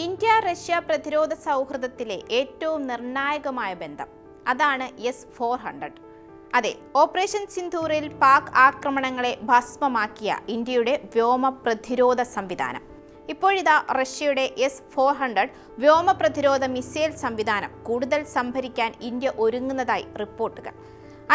India Russia പ്രതിരോധ സൗഹൃദത്തിലെ ഏറ്റവും നിർണായകമായ ബന്ധം അതാണ് S-400. അതെ, ഓപ്പറേഷൻ സിന്ദൂറിൽ പാക് ആക്രമണങ്ങളെ ഭസ്മമാക്കിയ ഇന്ത്യയുടെ വ്യോമ പ്രതിരോധ സംവിധാനം. ഇപ്പോഴിതാ റഷ്യയുടെ S-400 വ്യോമ പ്രതിരോധ മിസൈൽ സംവിധാനം കൂടുതൽ സംഭരിക്കാൻ ഇന്ത്യ ഒരുങ്ങുന്നതായി റിപ്പോർട്ടുകൾ.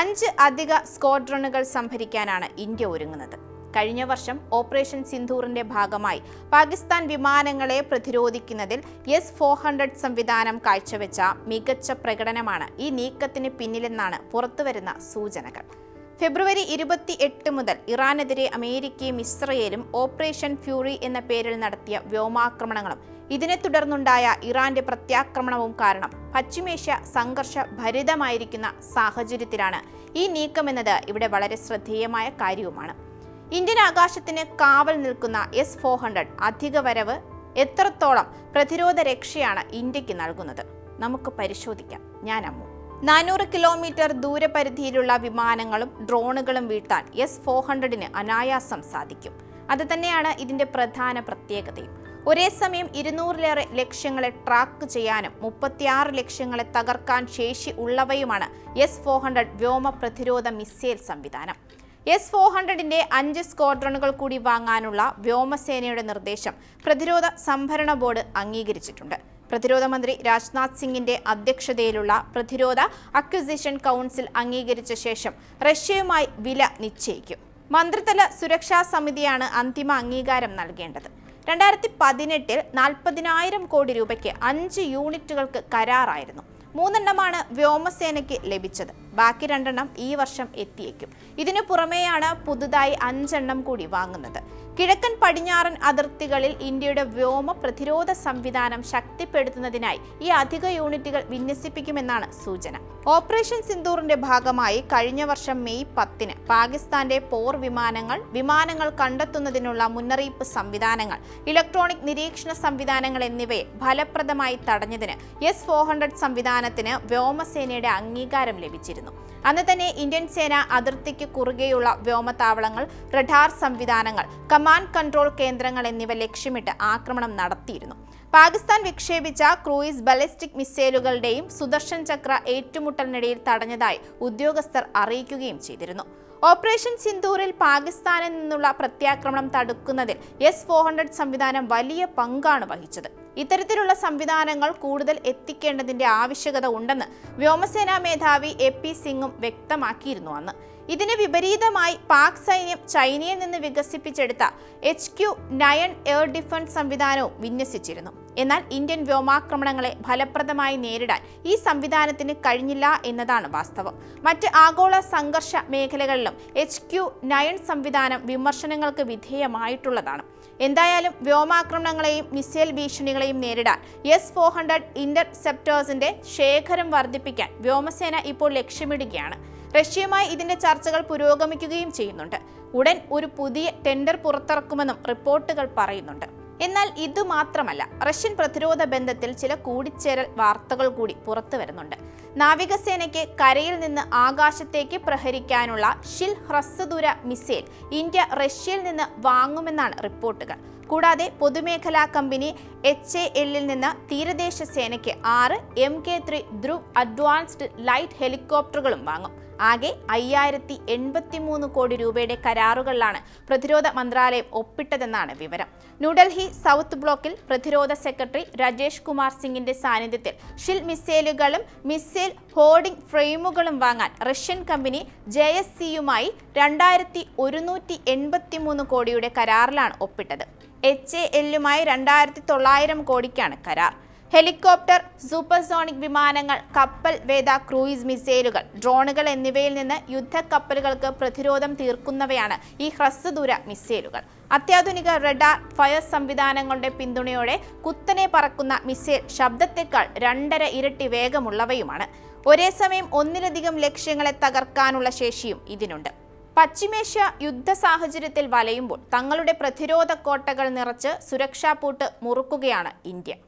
5 അധിക സ്ക്വാഡ്രണുകൾ സംഭരിക്കാനാണ് ഇന്ത്യ ഒരുങ്ങുന്നത്. കഴിഞ്ഞ വർഷം ഓപ്പറേഷൻ സിന്ദൂറിന്റെ ഭാഗമായി പാകിസ്ഥാൻ വിമാനങ്ങളെ പ്രതിരോധിക്കുന്നതിൽ S-400 സംവിധാനം കാഴ്ചവെച്ച മികച്ച പ്രകടനമാണ് ഈ നീക്കത്തിന് പിന്നിലെന്നാണ് പുറത്തുവരുന്ന സൂചനകൾ. ഫെബ്രുവരി 28 മുതൽ ഇറാനെതിരെ അമേരിക്കയും ഇസ്രയേലും ഓപ്പറേഷൻ ഫ്യൂറി എന്ന പേരിൽ നടത്തിയ വ്യോമാക്രമണങ്ങളും ഇതിനെ തുടർന്നുണ്ടായ ഇറാന്റെ പ്രത്യാക്രമണവും കാരണം പശ്ചിമേഷ്യ സംഘർഷഭരിതമായിരിക്കുന്ന സാഹചര്യത്തിലാണ് ഈ നീക്കമെന്നത് ഇവിടെ വളരെ ശ്രദ്ധേയമായ കാര്യവുമാണ്. ഇന്ത്യൻ ആകാശത്തിന് കാവൽ നിൽക്കുന്ന S-400 അധിക വരവ് എത്രത്തോളം പ്രതിരോധ രക്ഷയാണ് ഇന്ത്യക്ക് നൽകുന്നത്? നമുക്ക് പരിശോധിക്കാം. ഞാൻ അമ്മു. 400 കിലോമീറ്റർ ദൂരപരിധിയിലുള്ള വിമാനങ്ങളും ഡ്രോണുകളും വീഴ്ത്താൻ S-400 അനായാസം സാധിക്കും. അത് തന്നെയാണ് ഇതിന്റെ പ്രധാന പ്രത്യേകതയും. ഒരേ സമയം 200-ലേറെ ലക്ഷ്യങ്ങളെ ട്രാക്ക് ചെയ്യാനും 36 ലക്ഷ്യങ്ങളെ തകർക്കാൻ ശേഷി ഉള്ളവയുമാണ് S-400 വ്യോമ പ്രതിരോധ മിസൈൽ സംവിധാനം. S-400 5 സ്ക്വാഡ്രണുകൾ കൂടി വാങ്ങാനുള്ള വ്യോമസേനയുടെ നിർദ്ദേശം പ്രതിരോധ സംഭരണ ബോർഡ് അംഗീകരിച്ചിട്ടുണ്ട്. പ്രതിരോധ മന്ത്രി രാജ്നാഥ് സിംഗിന്റെ അധ്യക്ഷതയിലുള്ള പ്രതിരോധ അക്വിസിഷൻ കൗൺസിൽ അംഗീകരിച്ച ശേഷം റഷ്യയുമായി വില നിശ്ചയിക്കും. മന്ത്രിതല സുരക്ഷാ സമിതിയാണ് അന്തിമ അംഗീകാരം നൽകേണ്ടത്. 2018-ൽ 40,000 കോടി രൂപയ്ക്ക് 5 യൂണിറ്റുകൾക്ക് കരാറായിരുന്നു. 3 എണ്ണമാണ് വ്യോമസേനയ്ക്ക് ലഭിച്ചത്. ബാക്കി 2 എണ്ണം ഈ വർഷം എത്തിയേക്കും. ഇതിനു പുറമെയാണ് പുതുതായി 5 എണ്ണം കൂടി വാങ്ങുന്നത്. കിഴക്കൻ പടിഞ്ഞാറൻ അതിർത്തികളിൽ ഇന്ത്യയുടെ വ്യോമ പ്രതിരോധ സംവിധാനം ശക്തിപ്പെടുത്തുന്നതിനായി ഈ അധിക യൂണിറ്റുകൾ വിന്യസിപ്പിക്കുമെന്നാണ് സൂചന. ഓപ്പറേഷൻ സിന്ദൂറിന്റെ ഭാഗമായി കഴിഞ്ഞ വർഷം മെയ് 10-ന് പാകിസ്ഥാന്റെ പോർ വിമാനങ്ങൾ കണ്ടെത്തുന്നതിനുള്ള മുന്നറിയിപ്പ് സംവിധാനങ്ങൾ, ഇലക്ട്രോണിക് നിരീക്ഷണ സംവിധാനങ്ങൾ എന്നിവയെ ഫലപ്രദമായി തടഞ്ഞതിന് S-400 സംവിധാനത്തിന് വ്യോമസേനയുടെ അംഗീകാരം ലഭിച്ചിരുന്നു. അന്ന് തന്നെ ഇന്ത്യൻ സേന അതിർത്തിക്ക് കുറുകെയുള്ള വ്യോമതാവളങ്ങൾ, റഡാർ സംവിധാനങ്ങൾ, കമാൻഡ് കൺട്രോൾ കേന്ദ്രങ്ങൾ എന്നിവ ലക്ഷ്യമിട്ട് ആക്രമണം നടത്തിയിരുന്നു. പാകിസ്ഥാൻ വിക്ഷേപിച്ച ക്രൂയിസ് ബാലിസ്റ്റിക് മിസൈലുകളുടെയും സുദർശൻ ചക്ര ഏറ്റുമുട്ടലിനിടയിൽ തടഞ്ഞതായി ഉദ്യോഗസ്ഥർ അറിയിക്കുകയും ചെയ്തിരുന്നു. ഓപ്പറേഷൻ സിന്ദൂറിൽ പാകിസ്ഥാനിൽ നിന്നുള്ള പ്രത്യാക്രമണം തടുക്കുന്നതിൽ S-400 സംവിധാനം വലിയ പങ്കാണ് വഹിച്ചത്. ഇത്തരത്തിലുള്ള സംവിധാനങ്ങൾ കൂടുതൽ എത്തിക്കേണ്ടതിന്റെ ആവശ്യകത ഉണ്ടെന്ന് വ്യോമസേനാ മേധാവി AP സിംഗും വ്യക്തമാക്കിയിരുന്നു അന്ന്. ഇതിന് വിപരീതമായി പാക് സൈന്യം ചൈനയിൽ നിന്ന് വികസിപ്പിച്ചെടുത്ത HQ-9 എയർ ഡിഫൻസ് സംവിധാനവും വിന്യസിച്ചിരുന്നു. എന്നാൽ ഇന്ത്യൻ വ്യോമാക്രമണങ്ങളെ ഫലപ്രദമായി നേരിടാൻ ഈ സംവിധാനത്തിന് കഴിഞ്ഞില്ല എന്നതാണ് വാസ്തവം. മറ്റ് ആഗോള സംഘർഷ മേഖലകളിലും HQ-9 സംവിധാനം വിമർശനങ്ങൾക്ക് വിധേയമായിട്ടുള്ളതാണ്. എന്തായാലും വ്യോമാക്രമണങ്ങളെയും മിസൈൽ ഭീഷണികളെയും നേരിടാൻ S-400 ഇന്റർസെപ്റ്റേഴ്സിന്റെ ശേഖരം വർദ്ധിപ്പിക്കാൻ വ്യോമസേന ഇപ്പോൾ ലക്ഷ്യമിടുകയാണ്. റഷ്യയുമായി ഇതിന്റെ ചർച്ചകൾ പുരോഗമിക്കുകയും ചെയ്യുന്നുണ്ട്. ഉടൻ ഒരു പുതിയ ടെൻഡർ പുറത്തിറക്കുമെന്നും റിപ്പോർട്ടുകൾ പറയുന്നുണ്ട്. എന്നാൽ ഇതുമാത്രമല്ല, റഷ്യൻ പ്രതിരോധ ബന്ധത്തിൽ ചില കൂടിച്ചേരൽ വാർത്തകൾ കൂടി പുറത്തു വരുന്നുണ്ട്. നാവികസേനയ്ക്ക് കരയിൽ നിന്ന് ആകാശത്തേക്ക് പ്രഹരിക്കാനുള്ള ഷിൽ ഹ്രസ്വദൂര മിസൈൽ ഇന്ത്യ റഷ്യയിൽ നിന്ന് വാങ്ങുമെന്നാണ് റിപ്പോർട്ടുകൾ. കൂടാതെ പൊതുമേഖലാ കമ്പനി HAL-ൽ നിന്ന് തീരദേശ സേനയ്ക്ക് 6 MK-3 ധ്രുവ് അഡ്വാൻസ്ഡ് ലൈറ്റ് ഹെലികോപ്റ്ററുകളും വാങ്ങും. ആകെ 5083 കോടി രൂപയുടെ കരാറുകളിലാണ് പ്രതിരോധ മന്ത്രാലയം ഒപ്പിട്ടതെന്നാണ് വിവരം. ന്യൂഡൽഹി സൗത്ത് ബ്ലോക്കിൽ പ്രതിരോധ സെക്രട്ടറി രാജേഷ് കുമാർ സിംഗിന്റെ സാന്നിധ്യത്തിൽ ഷിൽ മിസൈലുകളും മിസൈൽ ഹോർഡിംഗ് ഫ്രെയിമുകളും വാങ്ങാൻ റഷ്യൻ കമ്പനി JSC-യുമായി 2183 കോടിയുടെ കരാറിലാണ് ഒപ്പിട്ടത്. HAL-യുമായി 2900 കോടിക്കാണ് കരാർ. ഹെലികോപ്റ്റർ, സൂപ്പർസോണിക് വിമാനങ്ങൾ, കപ്പൽ വേധ ക്രൂയിസ് മിസൈലുകൾ, ഡ്രോണുകൾ എന്നിവയിൽ നിന്ന് യുദ്ധക്കപ്പലുകൾക്ക് പ്രതിരോധം തീർക്കുന്നവയാണ് ഈ ഹ്രസ്വദൂര മിസൈലുകൾ. അത്യാധുനിക റഡാർ, ഫയർ സംവിധാനങ്ങളുടെ പിന്തുണയോടെ കുത്തനെ പറക്കുന്ന മിസൈൽ ശബ്ദത്തെക്കാൾ 2.5 ഇരട്ടി വേഗമുള്ളവയുമാണ്. ഒരേ സമയം 1-ലധികം ലക്ഷ്യങ്ങളെ തകർക്കാനുള്ള ശേഷിയും ഇതിനുണ്ട്. പശ്ചിമേഷ്യ യുദ്ധ സാഹചര്യത്തിൽ വലയുമ്പോൾ തങ്ങളുടെ പ്രതിരോധ കോട്ടകൾ നിറച്ച് സുരക്ഷാ പൂട്ട് മുറുക്കുകയാണ് ഇന്ത്യ.